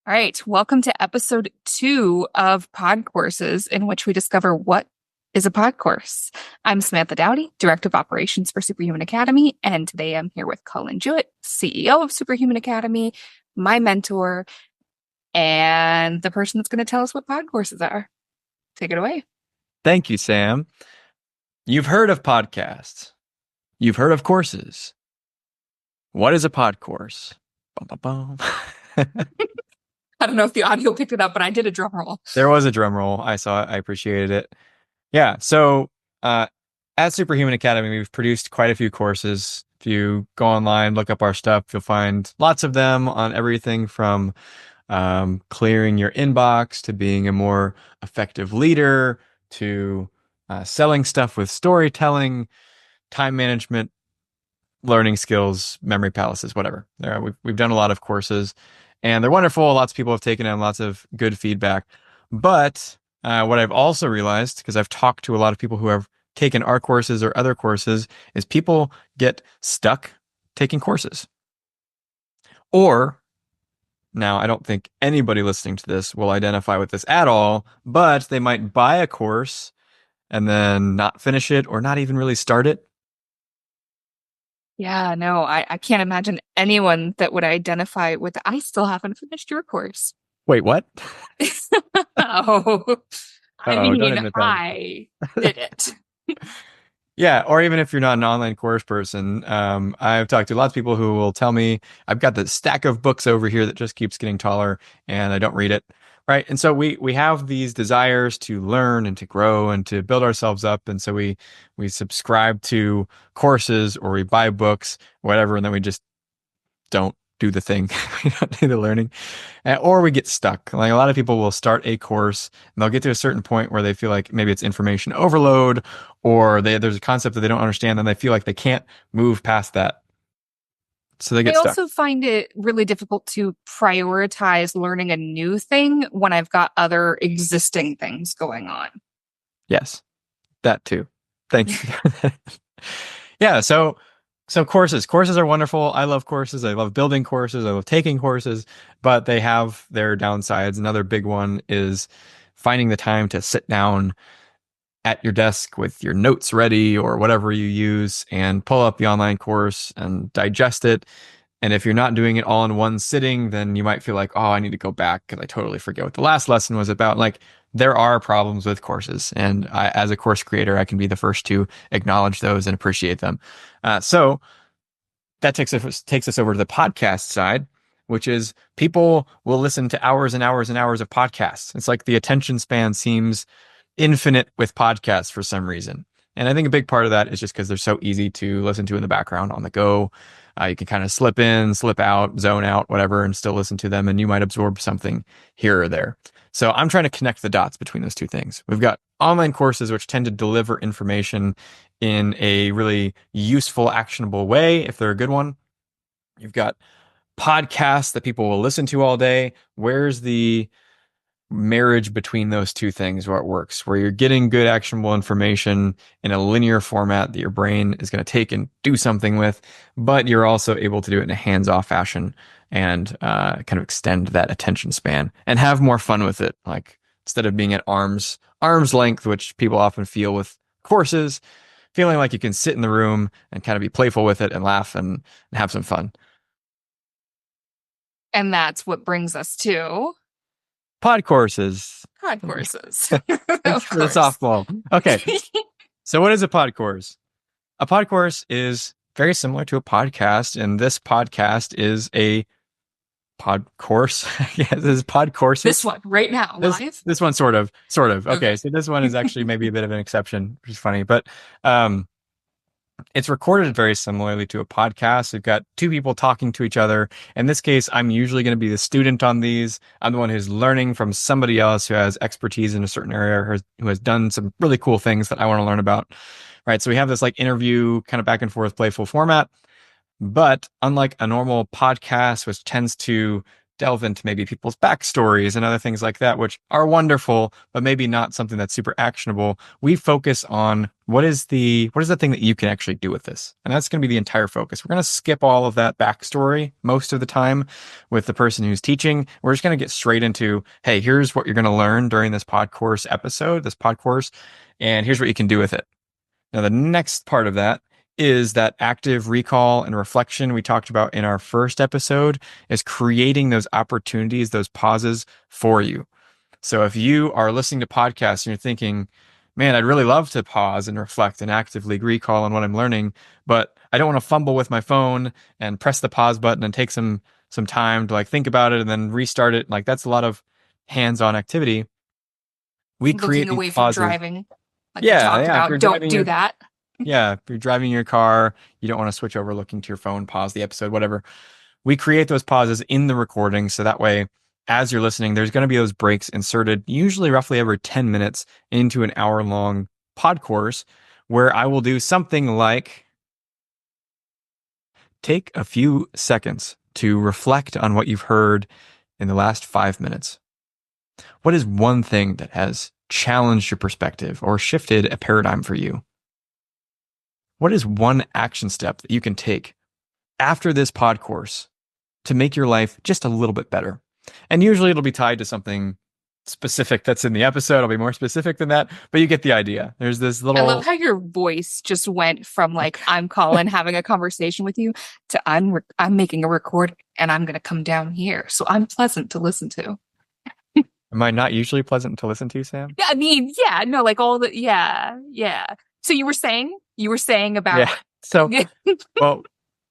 All right, welcome to episode 2 of Podcourses, in which we discover what is a podcourse. I'm Samantha Dowdy, Director of Operations for Superhuman Academy, and today I'm here with Collin Jewett, CEO of Superhuman Academy, my mentor, and the person that's going to tell us what podcourses are. Take it away. Thank you, Sam. You've heard of podcasts. You've heard of courses. What is a podcourse? Bum, bum, bum. I don't know if the audio picked it up, but I did a drum roll. There was a drum roll. I saw it. I appreciated it. Yeah. So at Superhuman Academy, we've produced quite a few courses. If you go online, look up our stuff, you'll find lots of them on everything from clearing your inbox to being a more effective leader to selling stuff with storytelling, time management, learning skills, memory palaces, whatever. We've done a lot of courses and they're wonderful. Lots of people have taken them, lots of good feedback. But what I've also realized, because I've talked to a lot of people who have taken our courses or other courses, is people get stuck taking courses. Or, now I don't think anybody listening to this will identify with this at all, but they might buy a course and then not finish it or not even really start it. Yeah, no, I can't imagine anyone that would identify with, I still haven't finished your course. Wait, what? Oh, I Uh-oh, don't mean, admit that. I did it. Yeah, or even if you're not an online course person, I've talked to lots of people who will tell me, I've got the stack of books over here that just keeps getting taller and I don't read it. Right. And so we have these desires to learn and to grow and to build ourselves up. And so we subscribe to courses or we buy books, whatever, and then we just don't do the thing. We don't do the learning. Or we get stuck. Like a lot of people will start a course and they'll get to a certain point where they feel like maybe it's information overload or there's a concept that they don't understand and they feel like they can't move past that. So they I get stuck. also find it really difficult to prioritize learning a new thing when I've got other existing things going on. Yes, that too. Thank you. Yeah, so courses are wonderful. I love courses. I love building courses. I love taking courses, but they have their downsides. Another big one is finding the time to sit down at your desk with your notes ready or whatever you use and pull up the online course and digest it. And if you're not doing it all in one sitting, then you might feel like, oh, I need to go back because I totally forget what the last lesson was about. Like there are problems with courses. And as a course creator, I can be the first to acknowledge those and appreciate them. So that takes us over to the podcast side, which is people will listen to hours and hours and hours of podcasts. It's like the attention span seems infinite with podcasts for some reason. And I think a big part of that is just because they're so easy to listen to in the background on the go. You can kind of slip in, slip out, zone out, whatever, and still listen to them. And you might absorb something here or there. So I'm trying to connect the dots between those two things. We've got online courses, which tend to deliver information in a really useful, actionable way, if they're a good one. You've got podcasts that people will listen to all day. Where's the marriage between those two things where it works, where you're getting good actionable information in a linear format that your brain is going to take and do something with, but you're also able to do it in a hands-off fashion and kind of extend that attention span and have more fun with it. Like instead of being at arm's length, which people often feel with courses, feeling like you can sit in the room and kind of be playful with it and laugh and have some fun. And that's what brings us to Podcourses. podcourses. Thanks for the softball. Okay. So what is a podcourse? A podcourse is very similar to a podcast, and this podcast is a podcourse. Yeah, this is podcourses. This one right now, live? This one sort of. Okay. So this one is actually maybe a bit of an exception, which is funny, but it's recorded very similarly to a podcast. We've got two people talking to each other. In this case, I'm usually going to be the student on these. I'm the one who's learning from somebody else who has expertise in a certain area or who has done some really cool things that I want to learn about. Right. So we have this like interview kind of back and forth playful format. But unlike a normal podcast, which tends to delve into maybe people's backstories and other things like that, which are wonderful, but maybe not something that's super actionable. We focus on what is the thing that you can actually do with this? And that's going to be the entire focus. We're going to skip all of that backstory most of the time with the person who's teaching. We're just going to get straight into, hey, here's what you're going to learn during this pod course episode, this pod course, and here's what you can do with it. Now, the next part of that is that active recall and reflection we talked about in our first episode, is creating those opportunities, those pauses for you. So if you are listening to podcasts and you're thinking, man, I'd really love to pause and reflect and actively recall on what I'm learning, but I don't want to fumble with my phone and press the pause button and take some time to like think about it and then restart it. Like that's a lot of hands-on activity. We Looking create these away from pauses. driving, like we Yeah, talked yeah. If about. you're Don't driving do your that. Yeah, if you're driving your car, you don't want to switch over looking to your phone, pause the episode, whatever. We create those pauses in the recording so that way, as you're listening, there's going to be those breaks inserted, usually roughly every 10 minutes into an hour-long pod course, where I will do something like take a few seconds to reflect on what you've heard in the last 5 minutes. What is one thing that has challenged your perspective or shifted a paradigm for you? What is one action step that you can take after this pod course to make your life just a little bit better? And usually it'll be tied to something specific that's in the episode. I'll be more specific than that, but you get the idea. There's this I love little, how your voice just went from like I'm Collin having a conversation with you to I'm making a record and I'm going to come down here. So I'm pleasant to listen to. am I not usually pleasant to listen to, Sam? Yeah, I mean, yeah, no, like all the yeah, yeah. So you were saying Yeah. about So, well,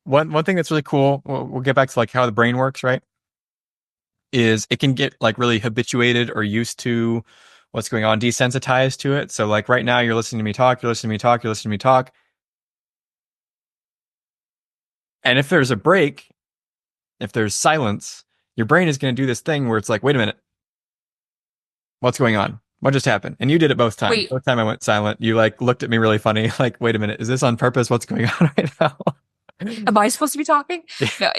one thing that's really cool, we'll get back to like how the brain works, right? Is it can get like really habituated or used to what's going on, desensitized to it. So like right now you're listening to me talk, you're listening to me talk, you're listening to me talk. And if there's a break, if there's silence, your brain is going to do this thing where it's like, wait a minute, what's going on? What just happened? And you did it both times. wait, Both time I went silent, you like looked at me really funny, like, wait a minute, is this on purpose? What's going on right now? am I supposed to be talking? No.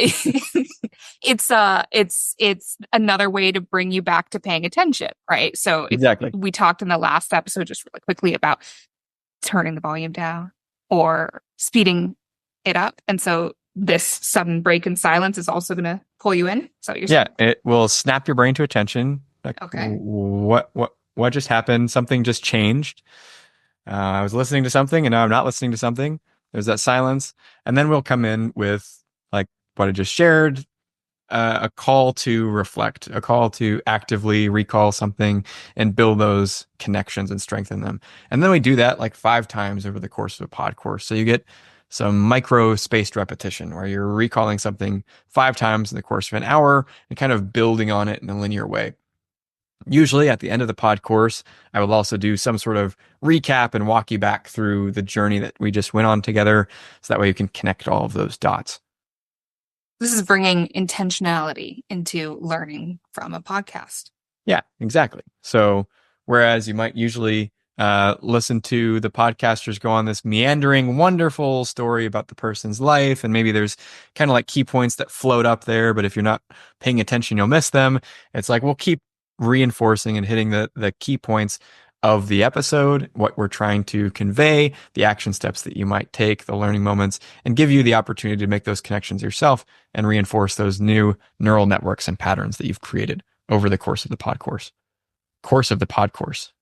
It's another way to bring you back to paying attention, right? So if Exactly. we talked in the last episode just really quickly about turning the volume down or speeding it up. And so this sudden break in silence is also going to pull you in. So you're Yeah, saying, it will snap your brain to attention. Like, okay. what just happened? Something just changed. I was listening to something and now I'm not listening to something. There's that silence. And then we'll come in with like what I just shared, a call to reflect, a call to actively recall something and build those connections and strengthen them. And then we do that like 5 times over the course of a pod course. So you get some micro spaced repetition where you're recalling something 5 times in the course of an hour and kind of building on it in a linear way. Usually at the end of the pod course, I will also do some sort of recap and walk you back through the journey that we just went on together. So that way you can connect all of those dots. This is bringing intentionality into learning from a podcast. Yeah, exactly. So whereas you might usually listen to the podcasters go on this meandering, wonderful story about the person's life, and maybe there's kind of like key points that float up there, but if you're not paying attention, you'll miss them. It's like we'll keep reinforcing and hitting the key points of the episode, what we're trying to convey, the action steps that you might take, the learning moments, and give you the opportunity to make those connections yourself and reinforce those new neural networks and patterns that you've created over the course of the pod course of the pod course.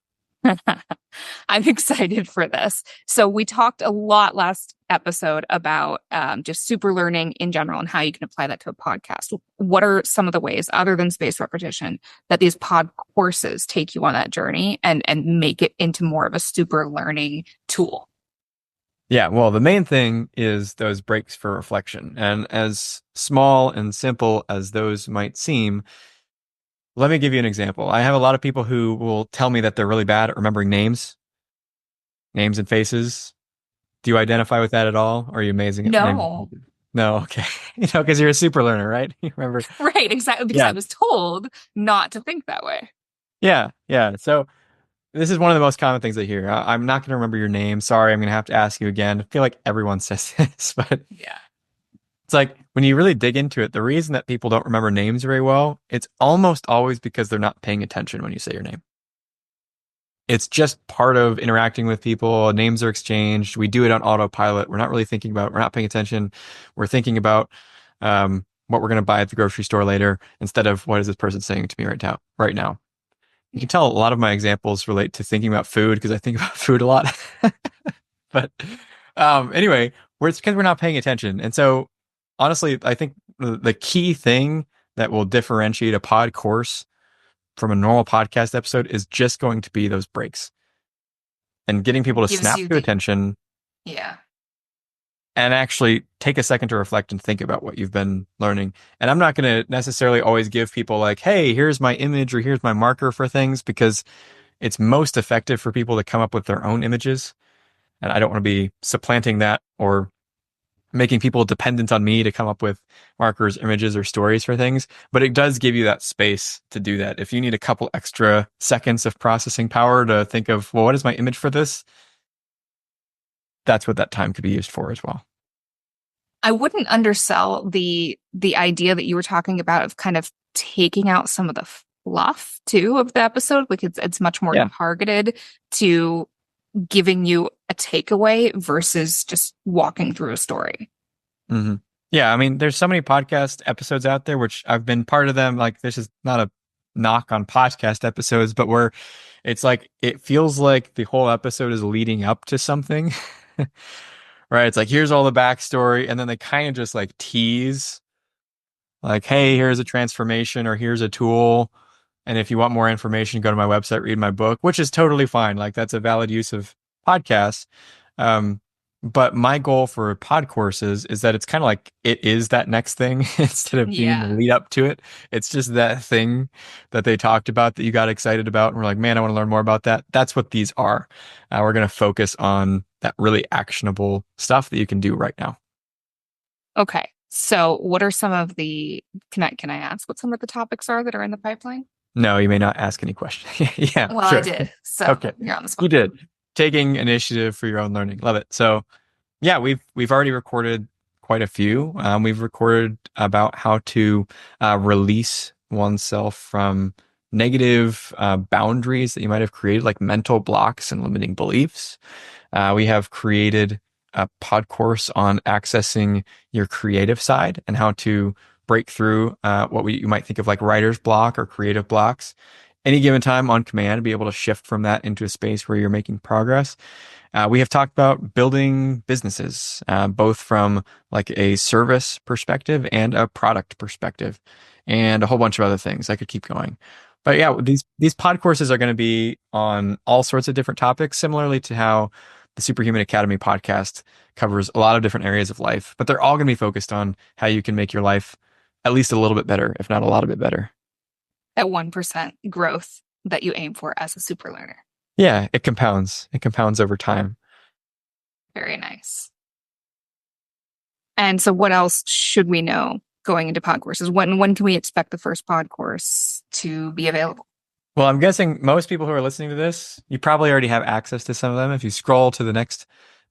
I'm excited for this. So we talked a lot last episode about just super learning in general and how you can apply that to a podcast. What are some of the ways, other than spaced repetition, that these pod courses take you on that journey and make it into more of a super learning tool? Yeah, well, the main thing is those breaks for reflection. And as small and simple as those might seem, let me give you an example. I have a lot of people who will tell me that they're really bad at remembering names and faces. Do you identify with that at all? Or are you amazing at naming? No. No, okay. Because you're a super learner, right? You remember? Right, exactly. Because Yeah, I was told not to think that way. yeah. So this is one of the most common things I hear. I'm not going to remember your name. Sorry, I'm going to have to ask you again. I feel like everyone says this, but Yeah. It's like when you really dig into it, the reason that people don't remember names very well, it's almost always because they're not paying attention when you say your name. It's just part of interacting with people. Names are exchanged. We do it on autopilot. We're not really thinking about, we're not paying attention. We're thinking about what we're going to buy at the grocery store later instead of what is this person saying to me right now, right now. You can tell a lot of my examples relate to thinking about food because I think about food a lot. But anyway, it's because we're not paying attention. And so, honestly, I think the key thing that will differentiate a pod course from a normal podcast episode is just going to be those breaks and getting people to Gives snap you to the, attention yeah. and actually take a second to reflect and think about what you've been learning. And I'm not going to necessarily always give people like, hey, here's my image or here's my marker for things because it's most effective for people to come up with their own images. And I don't want to be supplanting that or making people dependent on me to come up with markers, images, or stories for things. But it does give you that space to do that. If you need a couple extra seconds of processing power to think of, well, what is my image for this? That's what that time could be used for as well. I wouldn't undersell the idea that you were talking about of kind of taking out some of the fluff too of the episode. Like it's much more Yeah. targeted to giving you a takeaway versus just walking through a story. Mm-hmm. Yeah. I mean, there's so many podcast episodes out there, which I've been part of them. Like, this is not a knock on podcast episodes, but where it's like, it feels like the whole episode is leading up to something. Right. It's like, here's all the backstory. And then they kind of just like tease, like, hey, here's a transformation or here's a tool. And if you want more information, go to my website, read my book, which is totally fine. Like, that's a valid use of podcasts. Um, but my goal for pod courses is that it's kind of like it is that next thing instead of being the Yeah. lead up to it. It's just that thing that they talked about that you got excited about. And we're like, man, I want to learn more about that. That's what these are. We're going to focus on that really actionable stuff that you can do right now. Okay. So what are some of the, can I ask what some of the topics are that are in the pipeline? No, you may not ask any questions. Yeah, Well, I sure. did. So Okay. you're on the You spot. did. Taking initiative for your own learning. Love it. So yeah, we've already recorded quite a few. We've recorded about how to release oneself from negative boundaries that you might have created, like mental blocks and limiting beliefs. We have created a pod course on accessing your creative side and how to break through you might think of like writer's block or creative blocks. Any given time on command, be able to shift from that into a space where you're making progress. We have talked about building businesses, both from like a service perspective and a product perspective, and a whole bunch of other things. I could keep going. But yeah, these pod courses are going to be on all sorts of different topics, similarly to how the Superhuman Academy podcast covers a lot of different areas of life. But they're all going to be focused on how you can make your life at least a little bit better, if not a lot of bit better. At 1% growth that you aim for as a super learner. Yeah, it compounds. It compounds over time. Very nice. And so what else should we know going into pod courses? When can we expect the first pod course to be available? Well, I'm guessing most people who are listening to this, you probably already have access to some of them. If you scroll to the next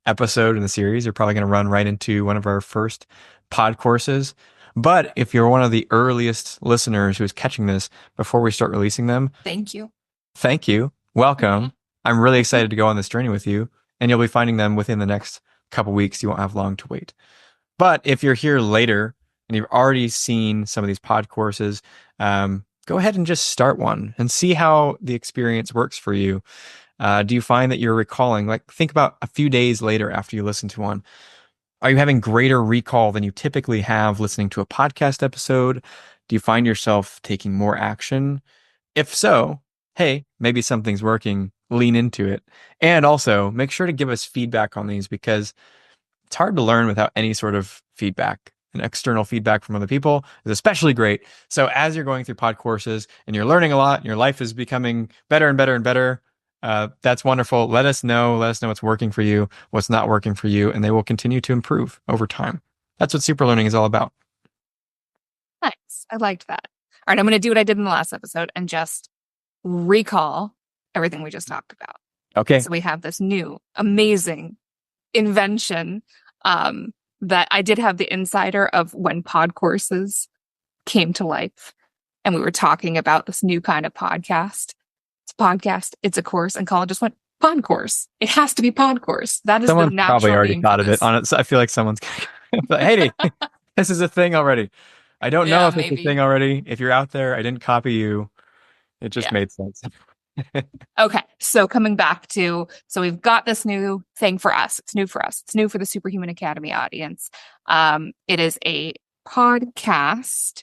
episode in the series, you're probably going to run right into one of our first pod courses. But if you're one of the earliest listeners who's catching this before we start releasing them, Thank you. thank you. Welcome. I'm really excited to go on this journey with you, and you'll be finding them within the next couple weeks. You won't have long to wait. But if you're here later and you've already seen some of these pod courses, go ahead and just start one and see how the experience works for you. Do you find that you're recalling, like think about a few days later after you listen to one, are you having greater recall than you typically have listening to a podcast episode? Do you find yourself taking more action? If so, hey, maybe something's working, lean into it. And also make sure to give us feedback on these because it's hard to learn without any sort of feedback. And external feedback from other people is especially great. So as you're going through pod courses and you're learning a lot and your life is becoming better and better and better, that's wonderful. Let us know. Let us know what's working for you, what's not working for you, and they will continue to improve over time. That's what super learning is all about. Nice. I liked that. All right, I'm going to do what I did in the last episode and just recall everything we just talked about. Okay. So we have this new amazing invention that I did have the insider of when Podcourses came to life. And we were talking about this new kind of podcast. It's a podcast, it's a course. And Colin just went, Podcourse. It has to be Podcourse. That is the Someone's probably natural already name for thought of it this. on it. So I feel like someone's but hey, this is a thing already. I don't know Yeah, if it's a thing maybe. already. If you're out there, I didn't copy you. It just Yeah. made sense. Okay. So coming back to, so we've got this new thing for us. It's new for us. It's new for the Superhuman Academy audience. It is a podcast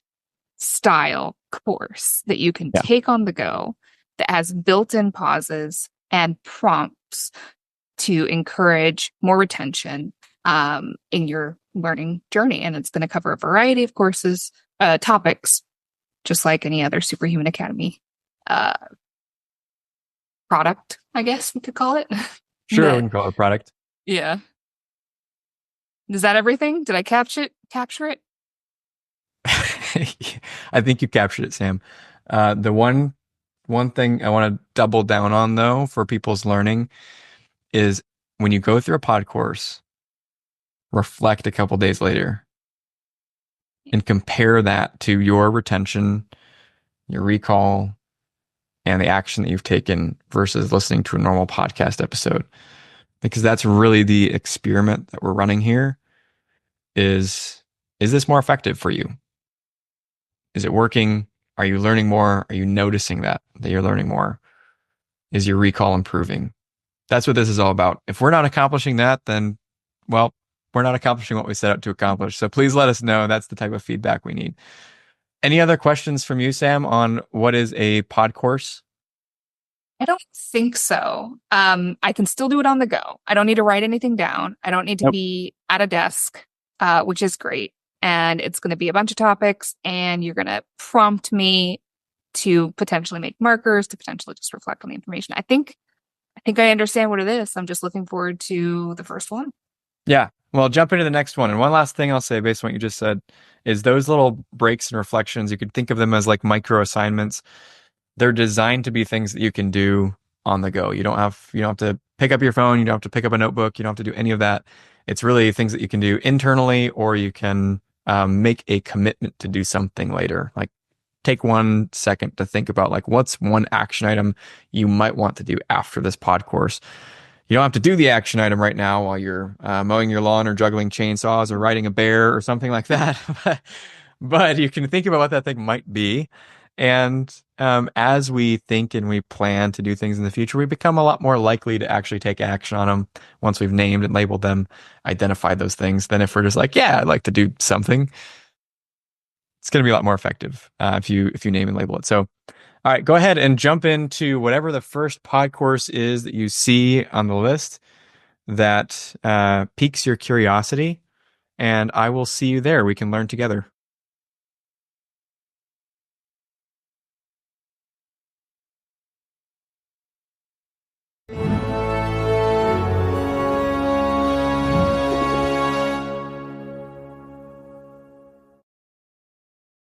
style course that you can Yeah. take on the go that has built-in pauses and prompts to encourage more retention in your learning journey. And it's going to cover a variety of courses, topics, just like any other Superhuman Academy uh, product, I guess we could call it. Sure, we But can call it a product. yeah. Is that everything? Did I capture it? I think you captured it, Sam. The one thing I want to double down on though for people's learning is when you go through a pod course, reflect a couple days later and compare that to your retention, your recall, and the action that you've taken versus listening to a normal podcast episode. Because that's really the experiment that we're running here is this more effective for you? Is it working? Are you learning more? Are you noticing that you're learning more? Is your recall improving? That's what this is all about. If we're not accomplishing that, then, well, we're not accomplishing what we set out to accomplish. So please let us know. That's the type of feedback we need. Any other questions from you, Sam, on what is a pod course? I don't think so. I can still do it on the go. I don't need to write anything down. I don't need to Nope. be at a desk, which is great. And it's going to be a bunch of topics, and you're going to prompt me to potentially make markers, to potentially just reflect on the information. I think I understand what it is. I'm just looking forward to the first one. Yeah. Well, jump into the next one. And one last thing I'll say based on what you just said is those little breaks and reflections, you could think of them as like micro assignments. They're designed to be things that you can do on the go. You don't have to pick up your phone, you don't have to pick up a notebook, you don't have to do any of that. It's really things that you can do internally, or you can make a commitment to do something later. Like take 1 second to think about like what's one action item you might want to do after this pod course. You don't have to do the action item right now while you're mowing your lawn or juggling chainsaws or riding a bear or something like that. But you can think about what that thing might be. And as we think and we plan to do things in the future, we become a lot more likely to actually take action on them once we've named and labeled them, identified those things, than if we're just like, yeah, I'd like to do something. It's going to be a lot more effective if you name and label it. So, all right, go ahead and jump into whatever the first pod course is that you see on the list that piques your curiosity, and I will see you there. We can learn together.